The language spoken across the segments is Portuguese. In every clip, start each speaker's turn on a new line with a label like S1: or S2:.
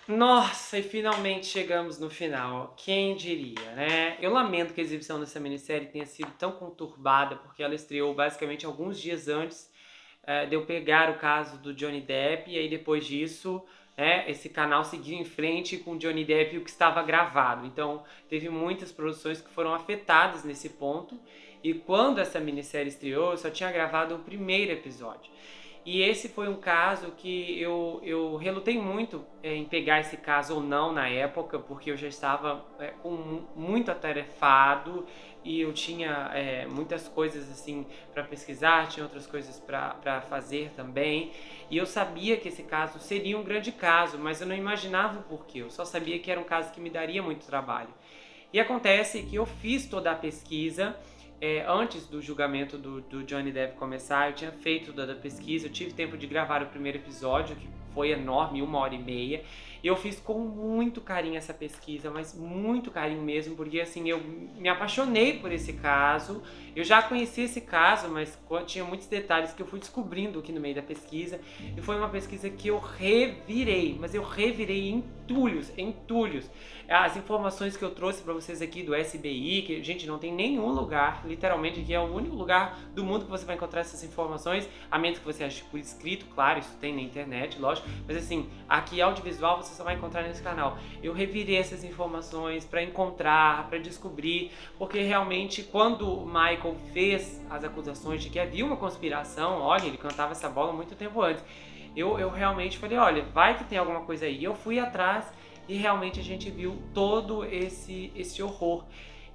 S1: Nossa, e finalmente chegamos no final. Quem diria, né? Eu lamento que a exibição dessa minissérie tenha sido tão conturbada, porque ela estreou basicamente alguns dias antes de eu pegar o caso do Johnny Depp, e aí depois disso, esse canal seguiu em frente com o Johnny Depp e o que estava gravado. Então, teve muitas produções que foram afetadas nesse ponto, e quando essa minissérie estreou, eu só tinha gravado o primeiro episódio. E esse foi um caso que eu relutei muito em pegar esse caso ou não na época, porque eu já estava muito atarefado e eu tinha muitas coisas assim para pesquisar, tinha outras coisas para fazer também. E eu sabia que esse caso seria um grande caso, mas eu não imaginava o porquê. Eu só sabia que era um caso que me daria muito trabalho. E acontece que eu fiz toda a pesquisa antes do julgamento do Johnny Depp começar. Eu tinha feito toda a pesquisa, eu tive tempo de gravar o primeiro episódio, que foi enorme, 1 hora e meia. E eu fiz com muito carinho essa pesquisa, mas muito carinho mesmo, porque assim, eu me apaixonei por esse caso. Eu já conhecia esse caso, mas tinha muitos detalhes que eu fui descobrindo aqui no meio da pesquisa. E foi uma pesquisa que eu revirei, mas eu revirei em entulhos, entulhos. As informações que eu trouxe para vocês aqui do SBI, que, gente, não tem nenhum lugar, literalmente, aqui é o único lugar do mundo que você vai encontrar essas informações, a menos que você ache por escrito, claro, isso tem na internet, lógico, mas assim, aqui audiovisual você só vai encontrar nesse canal. Eu revirei essas informações para encontrar, para descobrir, porque realmente quando o Michael fez as acusações de que havia uma conspiração, olha, ele cantava essa bola muito tempo antes, eu realmente falei, olha, vai que tem alguma coisa aí. Eu fui atrás e realmente a gente viu todo esse horror.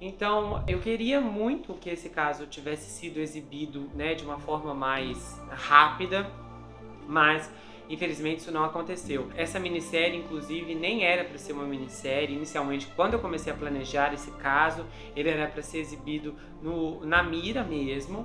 S1: Então, eu queria muito que esse caso tivesse sido exibido, né, de uma forma mais rápida, mas infelizmente isso não aconteceu. Essa minissérie, inclusive, nem era para ser uma minissérie. Inicialmente, quando eu comecei a planejar esse caso, ele era para ser exibido na Mira mesmo.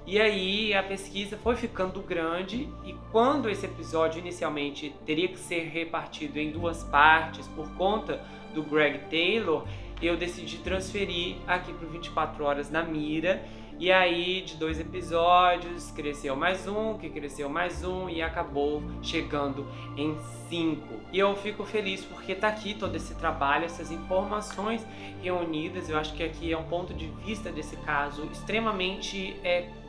S1: E aí a pesquisa foi ficando grande, e quando esse episódio inicialmente teria que ser repartido em 2 partes por conta do Greg Taylor, eu decidi transferir aqui para 24 horas na Mira. E aí, de 2 episódios, cresceu mais um, que cresceu mais um, e acabou chegando em 5. E eu fico feliz porque tá aqui todo esse trabalho, essas informações reunidas. Eu acho que aqui é um ponto de vista desse caso extremamente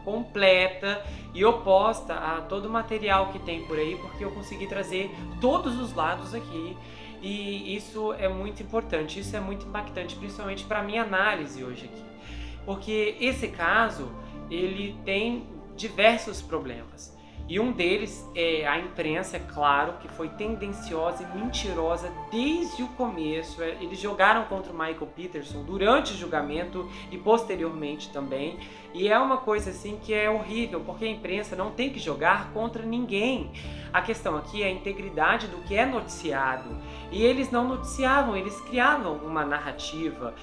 S1: completa e oposta a todo o material que tem por aí, porque eu consegui trazer todos os lados aqui. E isso é muito importante, isso é muito impactante, principalmente para minha análise hoje aqui. Porque esse caso, ele tem diversos problemas. E um deles é a imprensa, é claro, que foi tendenciosa e mentirosa desde o começo. Eles jogaram contra o Michael Peterson durante o julgamento e posteriormente também. E é uma coisa assim que é horrível, porque a imprensa não tem que jogar contra ninguém. A questão aqui é a integridade do que é noticiado. E eles não noticiavam, eles criavam uma narrativa.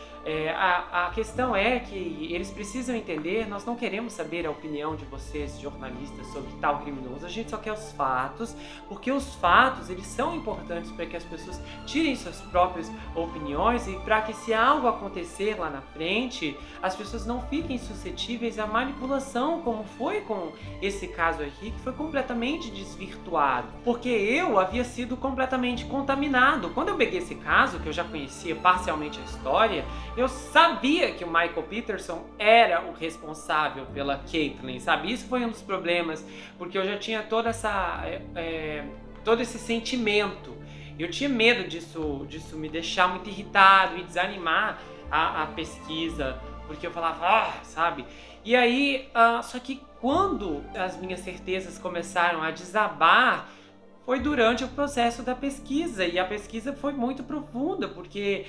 S1: A questão é que eles precisam entender, nós não queremos saber a opinião de vocês, jornalistas, sobre tal criminoso, a gente só quer os fatos, porque os fatos, eles são importantes para que as pessoas tirem suas próprias opiniões e para que, se algo acontecer lá na frente, as pessoas não fiquem suscetíveis à manipulação, como foi com esse caso aqui, que foi completamente desvirtuado, porque eu havia sido completamente contaminado. Quando eu peguei esse caso, que eu já conhecia parcialmente a história, eu sabia que o Michael Peterson era o responsável pela Caitlyn, sabe? Isso foi um dos problemas, porque eu já tinha toda todo esse sentimento. Eu tinha medo disso me deixar muito irritado e desanimar a pesquisa, porque eu falava, sabe? E aí, só que quando as minhas certezas começaram a desabar, foi durante o processo da pesquisa, e a pesquisa foi muito profunda, porque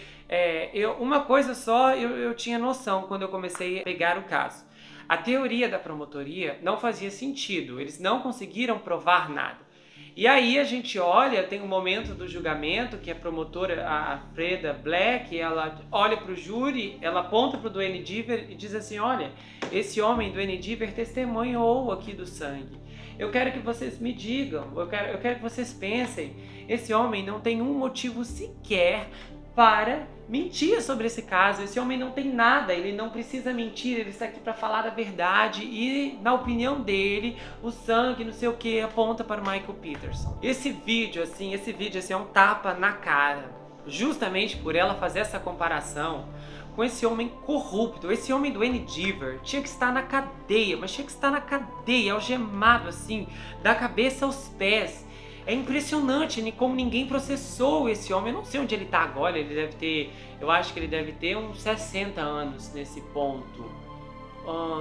S1: uma coisa só eu tinha noção quando eu comecei a pegar o caso. A teoria da promotoria não fazia sentido, eles não conseguiram provar nada. E aí a gente olha, tem um momento do julgamento que a promotora, a Freda Black, ela olha para o júri, ela aponta para o Duane Deaver e diz assim, olha, esse homem, Duane Deaver, testemunhou aqui do sangue. Eu quero que vocês me digam, eu quero que vocês pensem, esse homem não tem um motivo sequer para mentia sobre esse caso. Esse homem não tem nada, ele não precisa mentir, ele está aqui para falar a verdade e, na opinião dele, o sangue, não sei o que, aponta para o Michael Peterson. Esse vídeo é um tapa na cara, justamente por ela fazer essa comparação com esse homem corrupto. Esse homem do Endeavor tinha que estar na cadeia, mas tinha que estar na cadeia, algemado assim, da cabeça aos pés. É impressionante como ninguém processou esse homem. Eu não sei onde ele tá agora, ele deve ter, eu acho que ele deve ter uns 60 anos nesse ponto.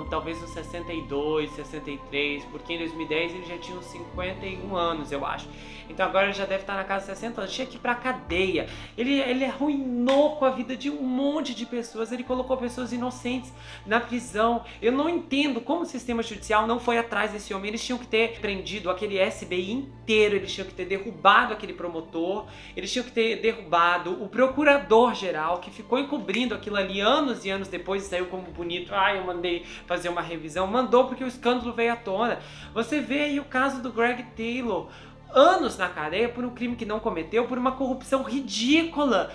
S1: Talvez uns 62, 63, porque em 2010 ele já tinha uns 51 anos, eu acho. Então agora ele já deve estar na casa de 60 anos, tinha que ir pra cadeia. Ele arruinou com a vida de um monte de pessoas, ele colocou pessoas inocentes na prisão. Eu não entendo como o sistema judicial não foi atrás desse homem. Eles tinham que ter prendido aquele SBI inteiro, eles tinham que ter derrubado aquele promotor, eles tinham que ter derrubado o procurador-geral, que ficou encobrindo aquilo ali anos e anos depois e saiu como bonito. Eu mandei fazer uma revisão. Mandou porque o escândalo veio à tona. Você vê aí o caso do Greg Taylor, anos na cadeia por um crime que não cometeu, por uma corrupção ridícula.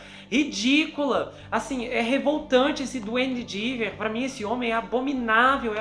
S1: Assim, é revoltante esse Duane Endeavor. Pra mim esse homem é abominável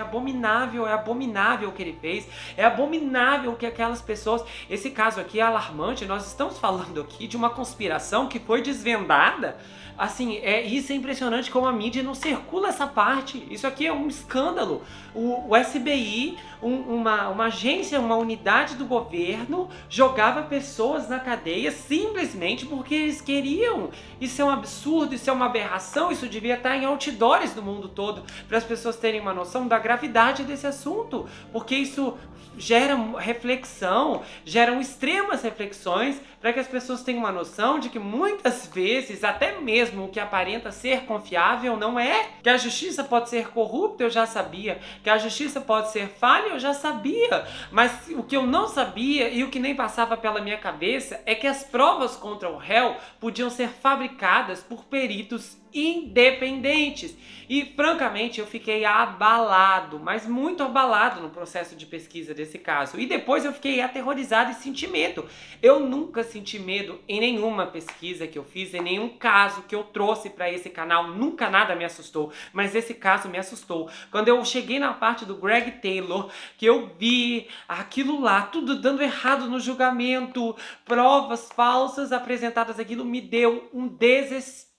S1: o que ele fez. É abominável que aquelas pessoas... Esse caso aqui é alarmante. Nós estamos falando aqui de uma conspiração que foi desvendada. Assim, isso é impressionante como a mídia não circula essa parte. Isso aqui é um escândalo. O SBI, uma agência, uma unidade do governo, jogava pessoas na cadeia simplesmente porque eles queriam. Isso é um absurdo, isso é uma aberração, isso devia estar em outdoors no mundo todo, para as pessoas terem uma noção da gravidade desse assunto, porque isso gera reflexão, geram extremas reflexões, para que as pessoas tenham uma noção de que muitas vezes, até mesmo o que aparenta ser confiável não é. Que a justiça pode ser corrupta, eu já sabia. Que a justiça pode ser falha, eu já sabia. Mas o que eu não sabia e o que nem passava pela minha cabeça é que as provas contra o réu podiam ser fabricadas por peritos independentes. E francamente eu fiquei abalado, mas muito abalado no processo de pesquisa desse caso. E depois eu fiquei aterrorizado e senti medo. Eu nunca senti medo em nenhuma pesquisa que eu fiz, em nenhum caso que eu trouxe para esse canal. Nunca nada me assustou, mas esse caso me assustou. Quando eu cheguei na parte do Greg Taylor, que eu vi aquilo lá, tudo dando errado no julgamento, provas falsas apresentadas, aquilo me deu um desespero.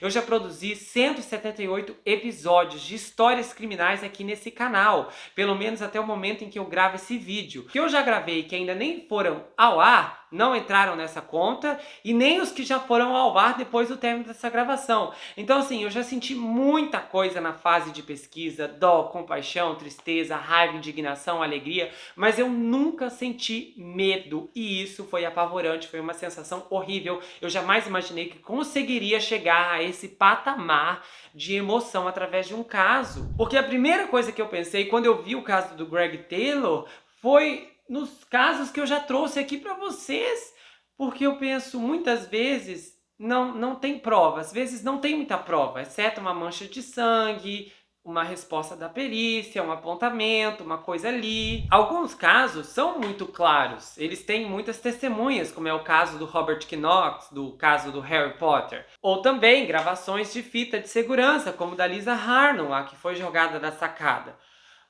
S1: Eu já produzi 178 episódios de histórias criminais aqui nesse canal, pelo menos até o momento em que eu gravo esse vídeo. Que eu já gravei que ainda nem foram ao ar, não entraram nessa conta, e nem os que já foram ao ar depois do término dessa gravação. Então assim, eu já senti muita coisa na fase de pesquisa, dó, compaixão, tristeza, raiva, indignação, alegria, mas eu nunca senti medo, e isso foi apavorante, foi uma sensação horrível. Eu jamais imaginei que conseguiria chegar a esse patamar de emoção através de um caso. Porque a primeira coisa que eu pensei quando eu vi o caso do Greg Taylor foi nos casos que eu já trouxe aqui para vocês. Porque eu penso, muitas vezes não tem prova, às vezes não tem muita prova, exceto uma mancha de sangue, uma resposta da perícia, um apontamento, uma coisa ali. Alguns casos são muito claros, eles têm muitas testemunhas, como é o caso do Robert Knox, do caso do Harry Potter. Ou também gravações de fita de segurança, como da Lisa Harnon, a que foi jogada da sacada.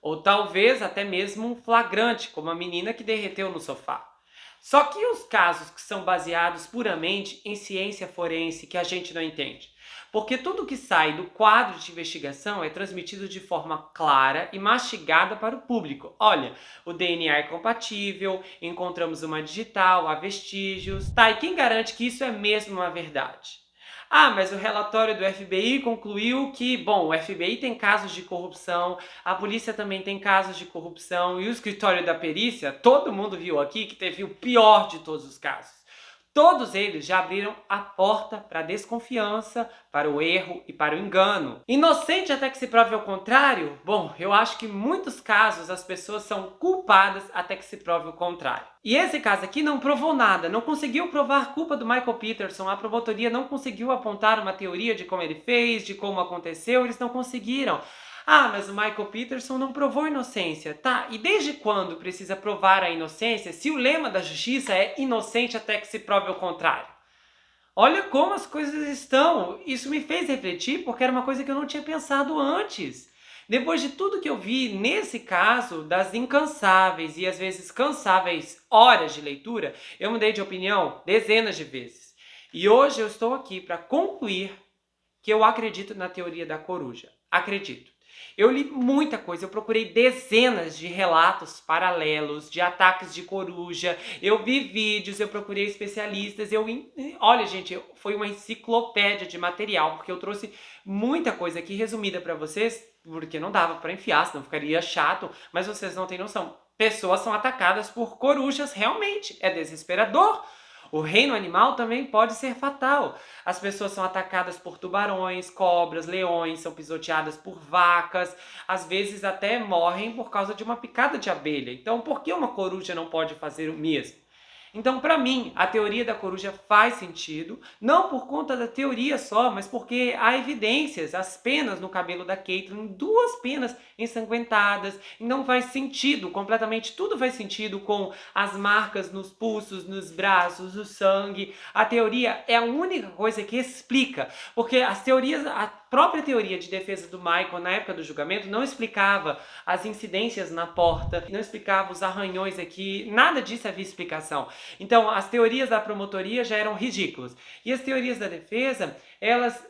S1: Ou talvez até mesmo um flagrante, como a menina que derreteu no sofá. Só que os casos que são baseados puramente em ciência forense, que a gente não entende. Porque tudo que sai do quadro de investigação é transmitido de forma clara e mastigada para o público. Olha, o DNA é compatível, encontramos uma digital, há vestígios. Tá, e quem garante que isso é mesmo uma verdade? Mas o relatório do FBI concluiu que, bom, o FBI tem casos de corrupção, a polícia também tem casos de corrupção, e o escritório da perícia, todo mundo viu aqui que teve o pior de todos os casos. Todos eles já abriram a porta para a desconfiança, para o erro e para o engano. Inocente até que se prove o contrário? Bom, eu acho que em muitos casos as pessoas são culpadas até que se prove o contrário. E esse caso aqui não provou nada, não conseguiu provar a culpa do Michael Peterson, a promotoria não conseguiu apontar uma teoria de como ele fez, de como aconteceu, eles não conseguiram. Mas o Michael Peterson não provou inocência. Tá, e desde quando precisa provar a inocência se o lema da justiça é inocente até que se prove o contrário? Olha como as coisas estão. Isso me fez refletir porque era uma coisa que eu não tinha pensado antes. Depois de tudo que eu vi nesse caso das incansáveis e às vezes cansáveis horas de leitura, eu mudei de opinião dezenas de vezes. E hoje eu estou aqui para concluir que eu acredito na teoria da coruja. Acredito. Eu li muita coisa, eu procurei dezenas de relatos paralelos, de ataques de coruja, eu vi vídeos, eu procurei especialistas, olha gente, foi uma enciclopédia de material, porque eu trouxe muita coisa aqui resumida para vocês, porque não dava para enfiar, senão ficaria chato, mas vocês não têm noção. Pessoas são atacadas por corujas, realmente, é desesperador. O reino animal também pode ser fatal. As pessoas são atacadas por tubarões, cobras, leões, são pisoteadas por vacas, às vezes até morrem por causa de uma picada de abelha. Então, por que uma coruja não pode fazer o mesmo? Então, para mim, a teoria da coruja faz sentido, não por conta da teoria só, mas porque há evidências, as penas no cabelo da Caitlyn, 2 penas ensanguentadas, não faz sentido, completamente tudo faz sentido com as marcas nos pulsos, nos braços, o sangue. A teoria é a única coisa que explica, porque as teorias, a própria teoria de defesa do Michael na época do julgamento não explicava as incidências na porta, não explicava os arranhões aqui, nada disso havia explicação. Então, as teorias da promotoria já eram ridículas. E as teorias da defesa, elas,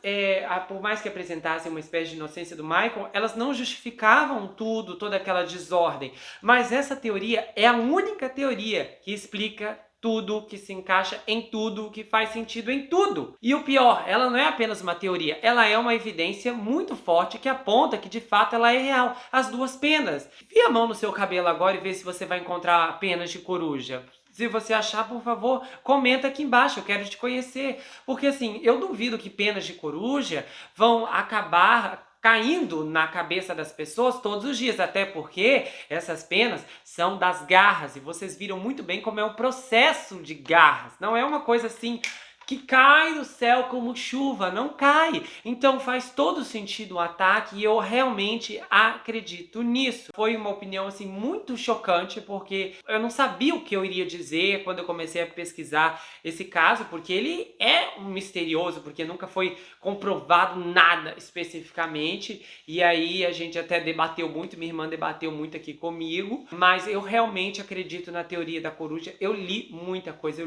S1: por mais que apresentassem uma espécie de inocência do Michael, elas não justificavam tudo, toda aquela desordem. Mas essa teoria é a única teoria que explica tudo, que se encaixa em tudo, que faz sentido em tudo. E o pior, ela não é apenas uma teoria, ela é uma evidência muito forte que aponta que de fato ela é real. As 2 penas. Enfia a mão no seu cabelo agora e vê se você vai encontrar penas de coruja. Se você achar, por favor, comenta aqui embaixo, eu quero te conhecer. Porque assim, eu duvido que penas de coruja vão acabar caindo na cabeça das pessoas todos os dias, até porque essas penas são das garras, e vocês viram muito bem como é o processo de garras, não é uma coisa assim que cai do céu como chuva, não cai. Então faz todo sentido o ataque e eu realmente acredito nisso. Foi uma opinião assim muito chocante porque eu não sabia o que eu iria dizer quando eu comecei a pesquisar esse caso, porque ele é um misterioso, porque nunca foi comprovado nada especificamente. E aí a gente até debateu muito, minha irmã debateu muito aqui comigo, mas eu realmente acredito na teoria da coruja. Eu li muita coisa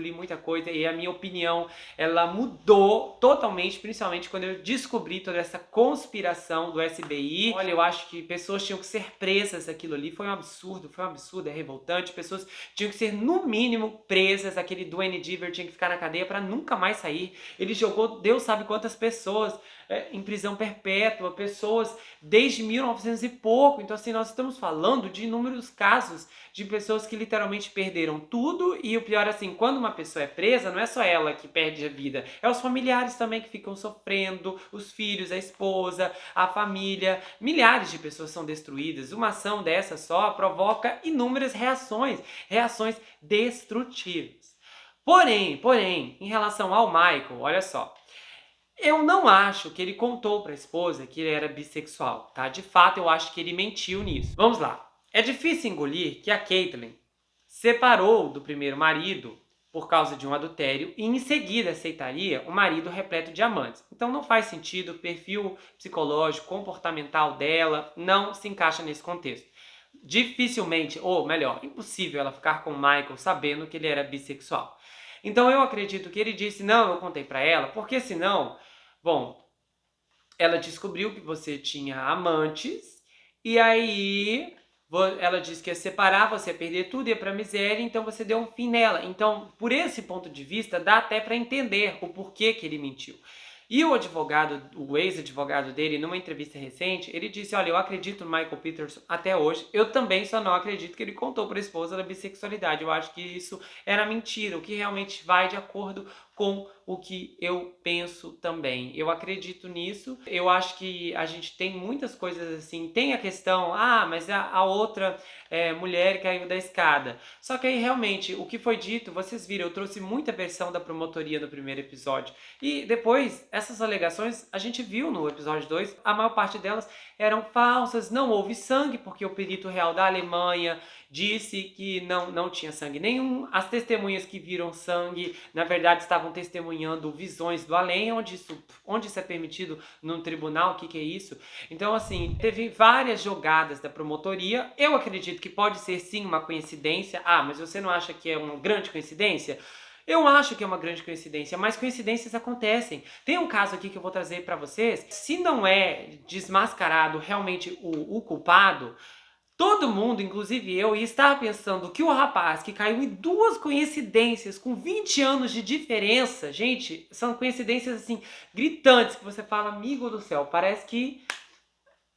S1: e a minha opinião ela mudou totalmente, principalmente quando eu descobri toda essa conspiração do SBI. Olha, eu acho que pessoas tinham que ser presas aquilo ali, foi um absurdo, é revoltante. Pessoas tinham que ser, no mínimo, presas. Aquele Duane Deaver tinha que ficar na cadeia para nunca mais sair. Ele jogou Deus sabe quantas pessoas em prisão perpétua, pessoas desde 1900 e pouco. Então, assim, nós estamos falando de inúmeros casos de pessoas que literalmente perderam tudo. E o pior, assim, quando uma pessoa é presa, não é só ela que perde a vida, é os familiares também que ficam sofrendo, os filhos, a esposa, a família. Milhares de pessoas são destruídas. Uma ação dessa só provoca inúmeras reações destrutivas. Porém, em relação ao Michael, olha só, eu não acho que ele contou para a esposa que ele era bissexual, tá? De fato, eu acho que ele mentiu nisso. Vamos lá. É difícil engolir que a Caitlyn separou do primeiro marido por causa de um adultério e em seguida aceitaria um marido repleto de amantes. Então não faz sentido, o perfil psicológico, comportamental dela não se encaixa nesse contexto. Dificilmente, ou melhor, impossível ela ficar com o Michael sabendo que ele era bissexual. Então eu acredito que ele disse, não, eu contei pra ela, porque senão, bom, ela descobriu que você tinha amantes, e aí ela disse que ia separar, você ia perder tudo, ia pra miséria, então você deu um fim nela. Então, por esse ponto de vista, dá até pra entender o porquê que ele mentiu. E o advogado, o ex-advogado dele, numa entrevista recente, ele disse, olha, eu acredito no Michael Peterson até hoje, eu também só não acredito que ele contou para a esposa da bissexualidade, eu acho que isso era mentira, o que realmente vai de acordo com o que eu penso também. Eu acredito nisso, eu acho que a gente tem muitas coisas assim, tem a questão, mas a outra mulher caiu da escada. Só que aí realmente, o que foi dito, vocês viram, eu trouxe muita versão da promotoria no primeiro episódio. E depois, essas alegações, a gente viu no episódio 2, a maior parte delas eram falsas, não houve sangue, porque o perito real da Alemanha disse que não tinha sangue nenhum. As testemunhas que viram sangue, na verdade, estavam estavam testemunhando visões do além, onde isso é permitido num tribunal, o que é isso? Então, assim, teve várias jogadas da promotoria. Eu acredito que pode ser sim uma coincidência. Ah, mas você não acha que é uma grande coincidência? Eu acho que é uma grande coincidência, mas coincidências acontecem. Tem um caso aqui que eu vou trazer para vocês. Se não é desmascarado realmente o culpado, todo mundo, inclusive eu, ia estar pensando que o rapaz que caiu em duas coincidências com 20 anos de diferença, gente, são coincidências assim gritantes que você fala, amigo do céu, parece que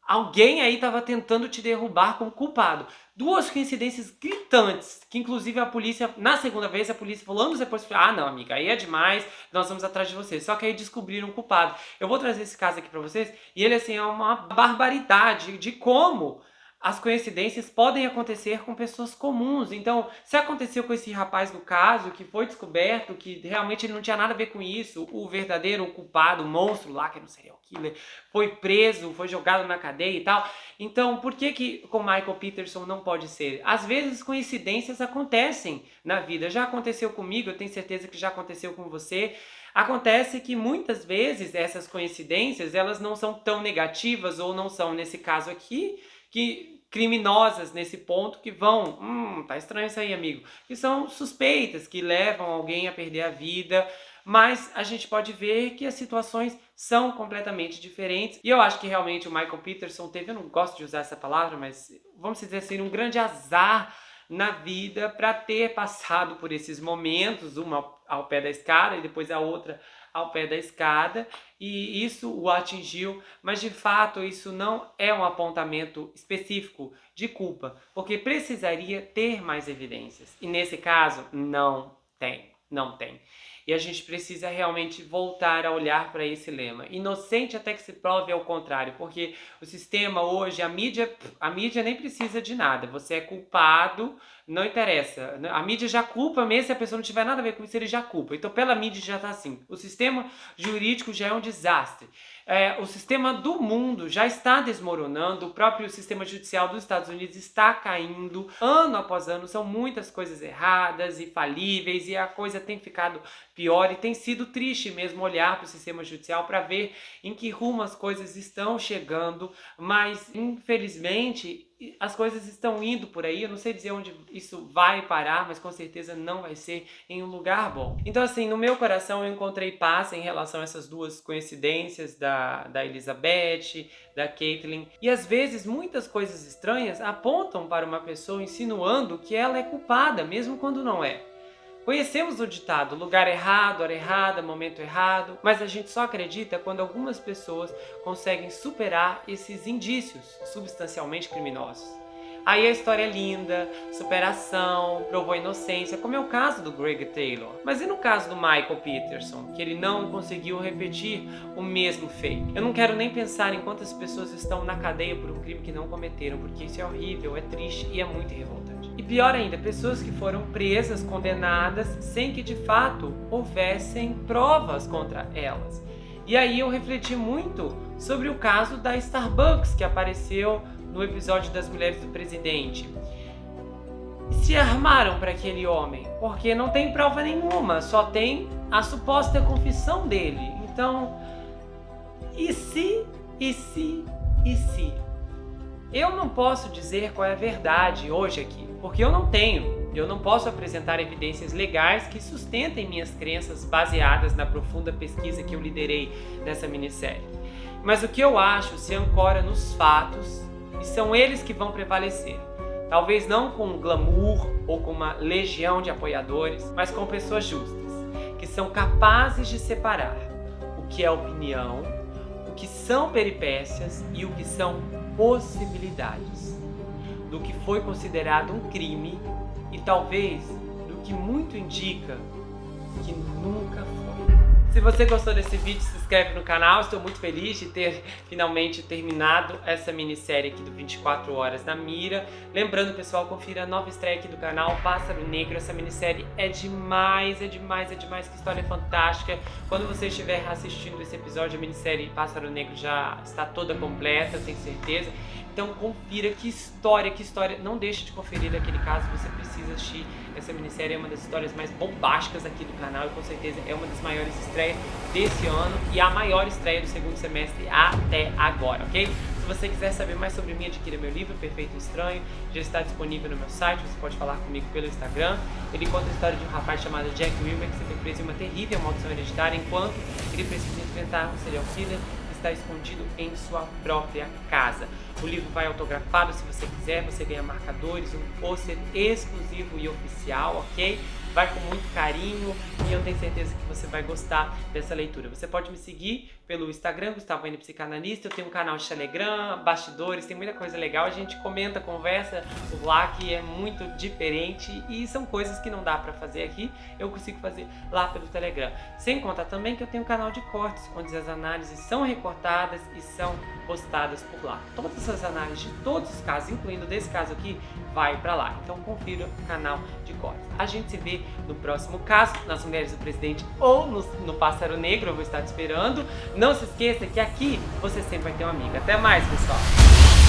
S1: alguém aí estava tentando te derrubar como culpado. Duas coincidências gritantes, que inclusive a polícia, na segunda vez, a polícia falou anos depois, não amiga, aí é demais, nós vamos atrás de você. Só que aí descobriram o culpado. Eu vou trazer esse caso aqui pra vocês, e ele assim é uma barbaridade de como as coincidências podem acontecer com pessoas comuns. Então, se aconteceu com esse rapaz no caso, que foi descoberto que realmente ele não tinha nada a ver com isso, o verdadeiro culpado, o monstro lá, que era um serial killer, foi preso, foi jogado na cadeia e tal. Então, por que com Michael Peterson não pode ser? Às vezes, coincidências acontecem na vida. Já aconteceu comigo, eu tenho certeza que já aconteceu com você. Acontece que muitas vezes essas coincidências, elas não são tão negativas, ou não são, nesse caso aqui, que criminosas nesse ponto, que vão, tá estranho isso aí, amigo, que são suspeitas, que levam alguém a perder a vida, mas a gente pode ver que as situações são completamente diferentes, e eu acho que realmente o Michael Peterson teve, eu não gosto de usar essa palavra, mas vamos dizer assim, um grande azar na vida para ter passado por esses momentos, uma ao pé da escada e depois a outra ao pé da escada, e isso o atingiu, mas de fato isso não é um apontamento específico de culpa, porque precisaria ter mais evidências, e nesse caso não tem. E a gente precisa realmente voltar a olhar para esse lema. Inocente até que se prove ao contrário, porque o sistema hoje, a mídia nem precisa de nada. Você é culpado, não interessa. A mídia já culpa, mesmo se a pessoa não tiver nada a ver com isso, ele já culpa. Então, pela mídia já está assim. O sistema jurídico já é um desastre. O sistema do mundo já está desmoronando, o próprio sistema judicial dos Estados Unidos está caindo, ano após ano, são muitas coisas erradas e falíveis, e a coisa tem ficado pior, e tem sido triste mesmo olhar para o sistema judicial para ver em que rumo as coisas estão chegando, mas infelizmente as coisas estão indo por aí. Eu não sei dizer onde isso vai parar, mas com certeza não vai ser em um lugar bom. Então assim, no meu coração eu encontrei paz em relação a essas duas coincidências da Elizabeth, da Caitlyn, e às vezes muitas coisas estranhas apontam para uma pessoa insinuando que ela é culpada, mesmo quando não é. Conhecemos o ditado, lugar errado, hora errada, momento errado, mas a gente só acredita quando algumas pessoas conseguem superar esses indícios substancialmente criminosos. Aí a história é linda, superação, provou inocência, como é o caso do Greg Taylor. Mas e no caso do Michael Peterson, que ele não conseguiu repetir o mesmo feito? Eu não quero nem pensar em quantas pessoas estão na cadeia por um crime que não cometeram, porque isso é horrível, é triste e é muito revoltante. E pior ainda, pessoas que foram presas, condenadas, sem que de fato houvessem provas contra elas. E aí eu refleti muito sobre o caso da Starbucks, que apareceu no episódio das Mulheres do Presidente. Se armaram para aquele homem, porque não tem prova nenhuma, só tem a suposta confissão dele. Então, e se? Eu não posso dizer qual é a verdade hoje aqui, porque eu não tenho. Eu não posso apresentar evidências legais que sustentem minhas crenças baseadas na profunda pesquisa que eu liderei nessa minissérie. Mas o que eu acho se ancora nos fatos, e são eles que vão prevalecer. Talvez não com glamour ou com uma legião de apoiadores, mas com pessoas justas, que são capazes de separar o que é opinião, o que são peripécias e o que são possibilidades, do que foi considerado um crime e talvez do que muito indica que nunca foi. Se você gostou desse vídeo, se inscreve no canal. Estou muito feliz de ter finalmente terminado essa minissérie aqui do 24 Horas na Mira. Lembrando, pessoal, confira a nova estreia aqui do canal, Pássaro Negro. Essa minissérie é demais, que história fantástica. Quando você estiver assistindo esse episódio, a minissérie Pássaro Negro já está toda completa, tenho certeza. Então confira que história. Não deixe de conferir aquele caso, você precisa assistir. Essa minissérie é uma das histórias mais bombásticas aqui do canal e com certeza é uma das maiores estreias desse ano e a maior estreia do segundo semestre até agora, ok? Se você quiser saber mais sobre mim, adquira meu livro Perfeito e Estranho, já está disponível no meu site, você pode falar comigo pelo Instagram. Ele conta a história de um rapaz chamado Jack Wilmer que se foi preso em uma terrível maldição hereditária enquanto ele precisa enfrentar um serial killer que está escondido em sua própria casa. O livro vai autografado se você quiser, você ganha marcadores, um pôster exclusivo e oficial, ok? Vai com muito carinho e eu tenho certeza que você vai gostar dessa leitura. Você pode me seguir pelo Instagram, Gustavo N Psicanalista. Eu tenho um canal de Telegram, bastidores, tem muita coisa legal. A gente comenta, conversa por lá que é muito diferente e são coisas que não dá pra fazer aqui. Eu consigo fazer lá pelo Telegram. Sem contar também que eu tenho um canal de cortes, onde as análises são recortadas e são postadas por lá. Todas essas análises de todos os casos, incluindo desse caso aqui, vai pra lá. Então confira o canal de cortes. A gente se vê no próximo caso, nas Mulheres do Presidente ou no Pássaro Negro, eu vou estar te esperando. Não se esqueça que aqui você sempre vai ter uma amiga. Até mais, pessoal!